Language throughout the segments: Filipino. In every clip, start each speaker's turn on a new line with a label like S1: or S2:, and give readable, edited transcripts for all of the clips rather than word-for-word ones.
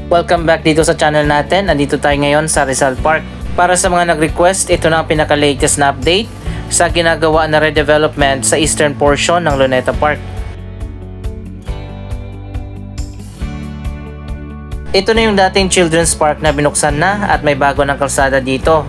S1: Welcome back dito sa channel natin. Andito tayo ngayon sa Rizal Park. Para sa mga nag-request, ito na ang pinaka-latest na update sa ginagawa na redevelopment sa eastern portion ng Luneta Park. Ito na yung dating Children's Park na binuksan na at may bago ng kalsada dito.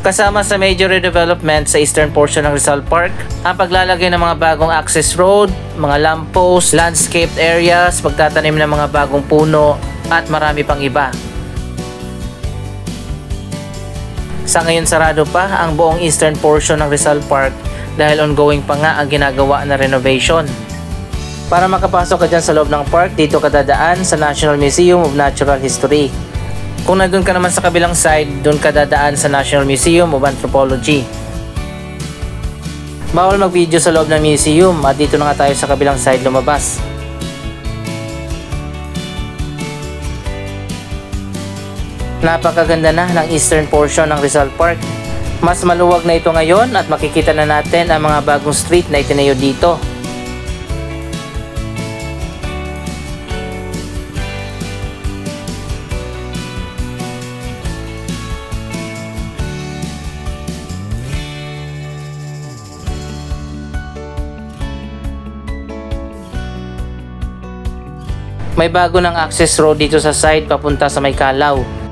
S1: Kasama sa major redevelopment sa eastern portion ng Rizal Park, ang paglalagay ng mga bagong access road, mga lamppost, landscaped areas, pagtatanim ng mga bagong puno, at marami pang iba. Sa ngayon sarado pa ang buong eastern portion ng Rizal Park dahil ongoing pa nga ang ginagawa na renovation. Para makapasok ka dyan sa loob ng park, dito ka dadaan sa National Museum of Natural History. Kung nandun ka naman sa kabilang side, dun ka dadaan sa National Museum of Anthropology. Bawal mag-video sa loob ng museum at dito na nga tayo sa kabilang side lumabas. Napakaganda na ng eastern portion ng Rizal Park. Mas maluwag na ito ngayon at makikita na natin ang mga bagong street na itinayo dito. May bago ng access road dito sa side papunta sa may Kalaw.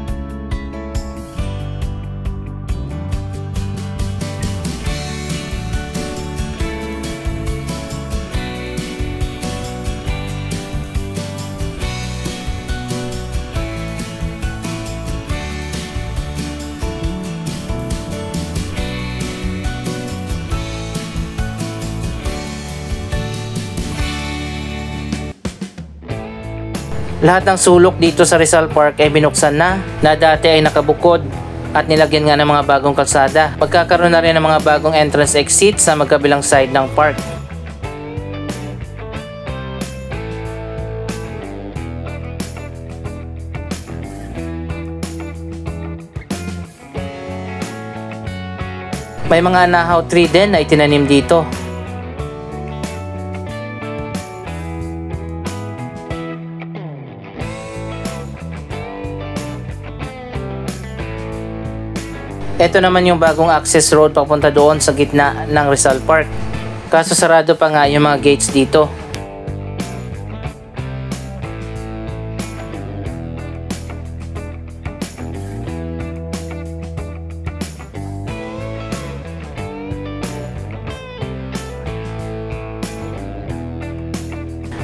S1: Lahat ng sulok dito sa Rizal Park ay binuksan na dati ay nakabukod at nilagyan nga ng mga bagong kalsada. Magkakaroon na rin ng mga bagong entrance exit sa magkabilang side ng park. May mga nahaw tree din na itinanim dito. Ito naman yung bagong access road papunta doon sa gitna ng Rizal Park. Kaso sarado pa nga yung mga gates dito.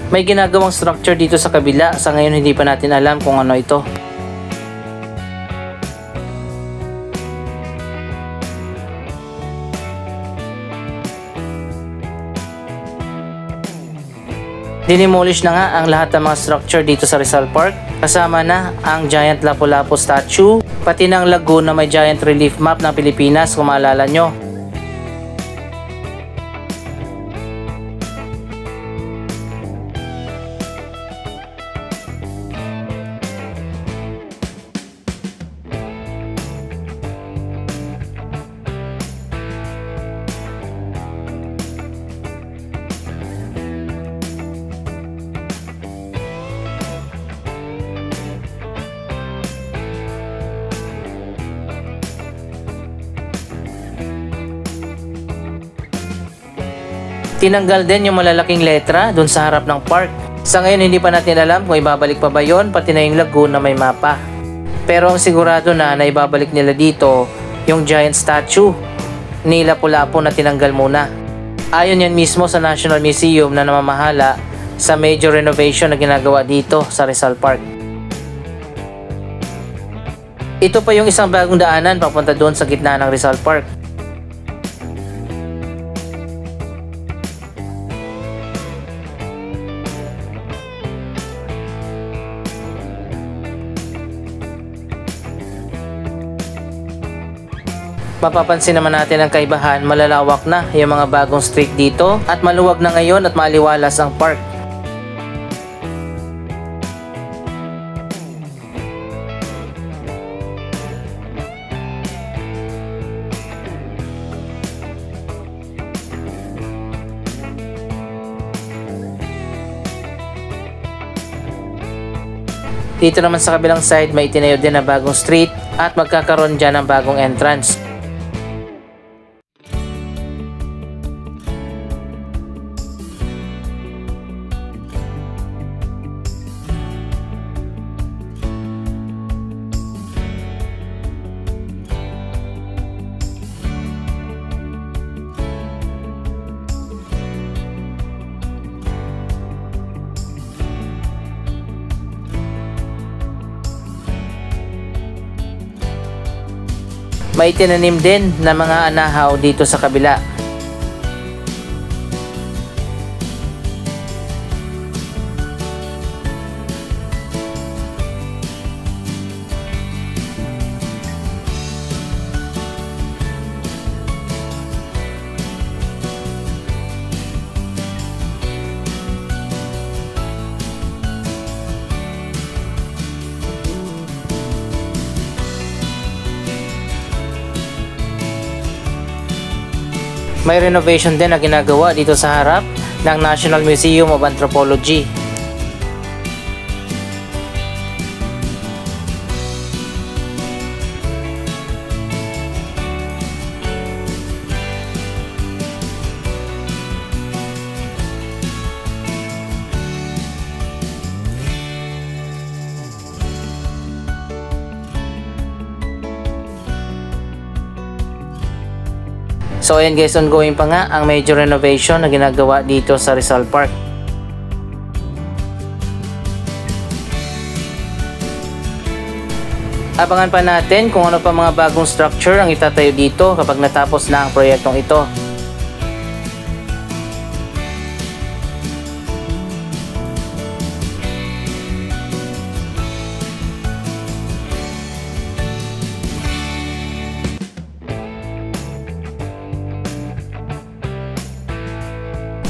S1: May ginagawang structure dito sa kabila. Sa ngayon hindi pa natin alam kung ano ito. Dinimolish na nga ang lahat ng mga structure dito sa Rizal Park. Kasama na ang giant Lapu-Lapu statue, pati ng lagoon na may giant relief map ng Pilipinas kung maalala nyo. Tinanggal din yung malalaking letra dun sa harap ng park. Sa ngayon hindi pa natin alam kung ibabalik pa ba yon, pati na yung lagoon na may mapa. Pero ang sigurado na ibabalik nila dito yung giant statue ni Lapu-Lapu na tinanggal muna. Ayon yan mismo sa National Museum na namamahala sa major renovation na ginagawa dito sa Rizal Park. Ito pa yung isang bagong daanan papunta doon sa gitna ng Rizal Park. Mapapansin naman natin ang kaibahan, malalawak na yung mga bagong street dito at maluwag na ngayon at maliwalas ang park. Dito naman sa kabilang side may itinayo din na bagong street at magkakaroon dyan ng bagong entrance. May tinanim din na mga anahaw dito sa kabila. May renovation din na ginagawa dito sa harap ng National Museum of Anthropology. So ayan guys, ongoing pa nga ang major renovation na ginagawa dito sa Rizal Park. Abangan pa natin kung ano pa mga bagong structure ang itatayo dito kapag natapos na ang proyektong ito.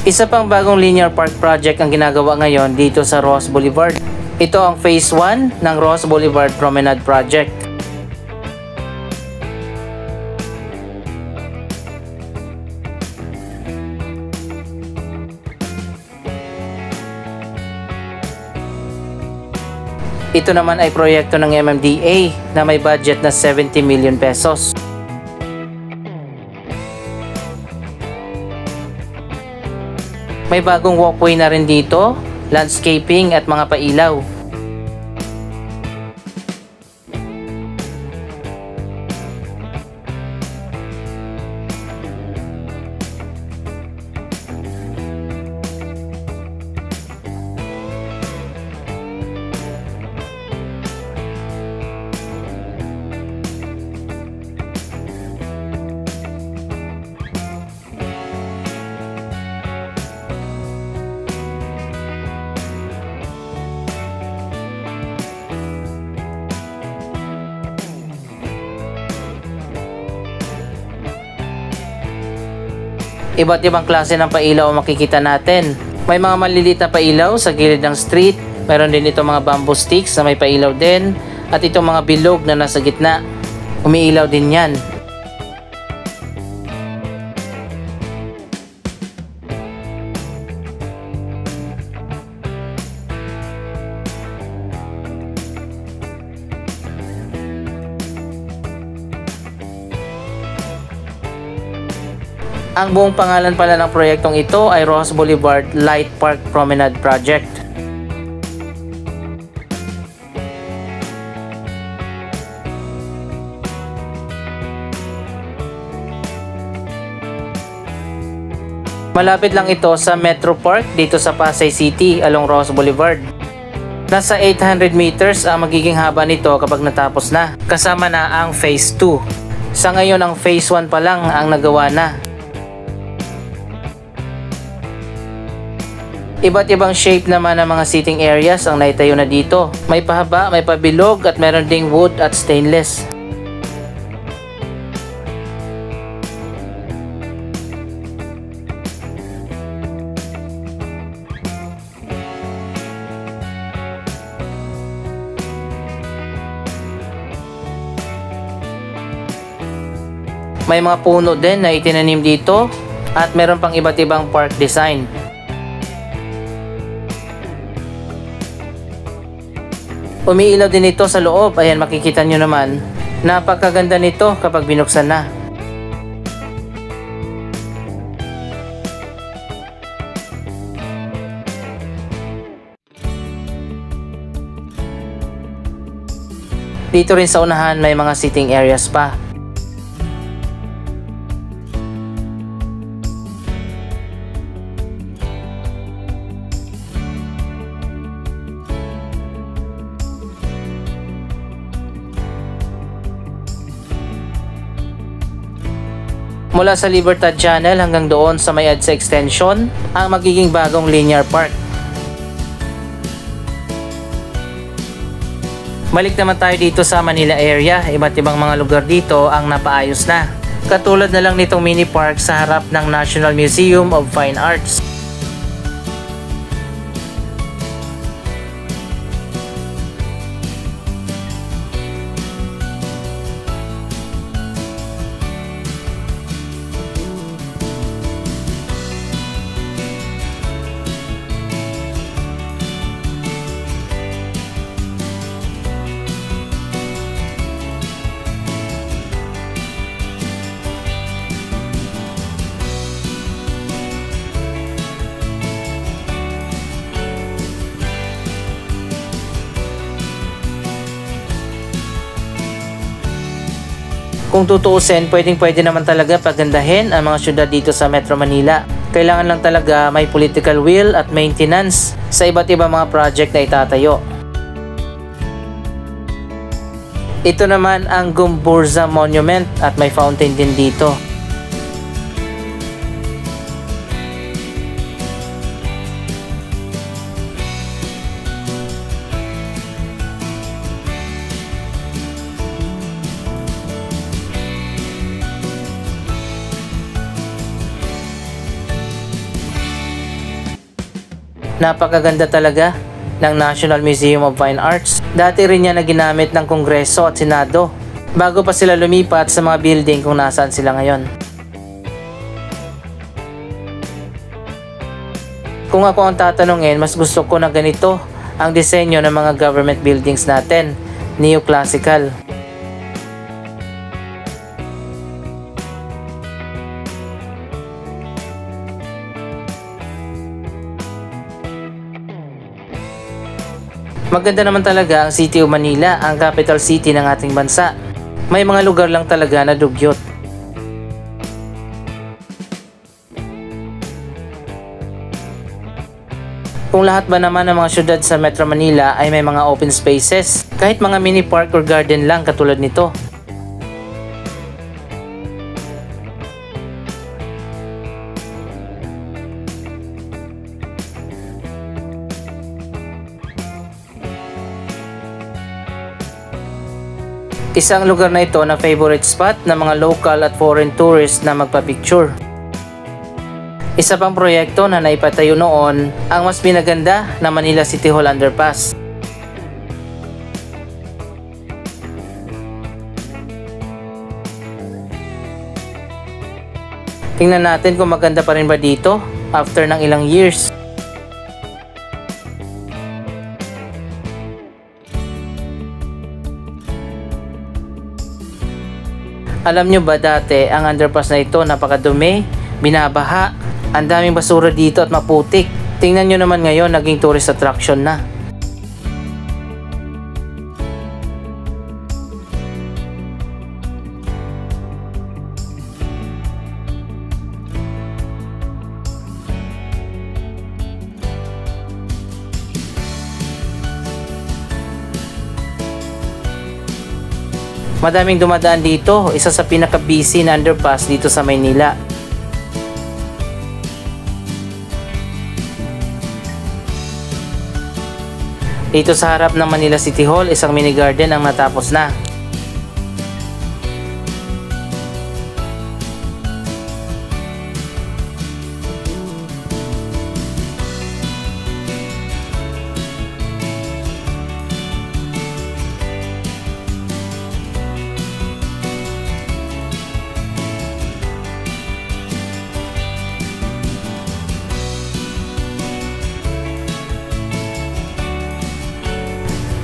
S1: Isa pang bagong linear park project ang ginagawa ngayon dito sa Ross Boulevard. Ito ang Phase 1 ng Ross Boulevard Promenade Project. Ito naman ay proyekto ng MMDA na may budget na 70 million pesos. May bagong walkway na rin dito, landscaping at mga pailaw. Iba't ibang klase ng pailaw ang makikita natin. May mga maliliit na pailaw sa gilid ng street. Meron din itong mga bamboo sticks na may pailaw din. At itong mga bilog na nasa gitna. Umiilaw din yan. Ang buong pangalan pala ng proyektong ito ay Ross Boulevard Light Park Promenade Project. Malapit lang ito sa Metro Park dito sa Pasay City along Ross Boulevard. Nasa 800 meters ang magiging haba nito kapag natapos na, kasama na ang Phase 2. Sa ngayon ang Phase 1 pa lang ang nagawa na. Iba't ibang shape naman ng mga seating areas ang naitayo na dito. May pahaba, may pabilog at meron ding wood at stainless. May mga puno din na itinanim dito at meron pang iba't ibang park design. Umiilaw din ito sa loob, ayan makikita nyo naman. Napakaganda nito kapag binuksan na. Dito rin sa unahan may mga sitting areas pa. Mula sa Libertad Channel hanggang doon sa may EDSA extension, ang magiging bagong linear park. Balik naman tayo dito sa Manila area, iba't ibang mga lugar dito ang napaayos na. Katulad na lang nitong mini park sa harap ng National Museum of Fine Arts. Kung tutuusin, pwede naman talaga pagandahin ang mga syudad dito sa Metro Manila. Kailangan lang talaga may political will at maintenance sa iba't ibang mga project na itatayo. Ito naman ang Gumburza Monument at may fountain din dito. Napakaganda talaga ng National Museum of Fine Arts. Dati rin yan na ginamit ng Kongreso at Senado bago pa sila lumipat sa mga building kung nasaan sila ngayon. Kung ako ang tatanungin, mas gusto ko na ganito ang disenyo ng mga government buildings natin, neoclassical. Maganda naman talaga ang City of Manila, ang capital city ng ating bansa. May mga lugar lang talaga na dugyot. Kung lahat ba naman ng mga syudad sa Metro Manila ay may mga open spaces, kahit mga mini park or garden lang katulad nito. Isang lugar na ito na favorite spot ng mga local at foreign tourists na magpa-picture. Isa pang proyekto na naipatayo noon ang mas pinaganda na Manila City Hall Underpass. Tingnan natin kung maganda pa rin ba dito after ng ilang years. Alam nyo ba dati ang underpass na ito napakadumi, binabaha, ang daming basura dito at maputik. Tingnan nyo naman ngayon naging tourist attraction na. Madaming dumadaan dito, isa sa pinaka-busy na underpass dito sa Maynila. Dito sa harap ng Manila City Hall, isang mini garden ang natapos na.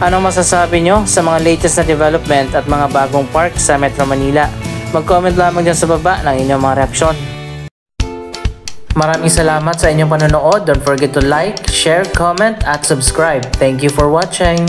S1: Anong masasabi nyo sa mga latest na development at mga bagong park sa Metro Manila? Mag-comment lamang dyan sa baba ng inyong mga reaksyon. Maraming salamat sa inyong panonood. Don't forget to like, share, comment at subscribe. Thank you for watching.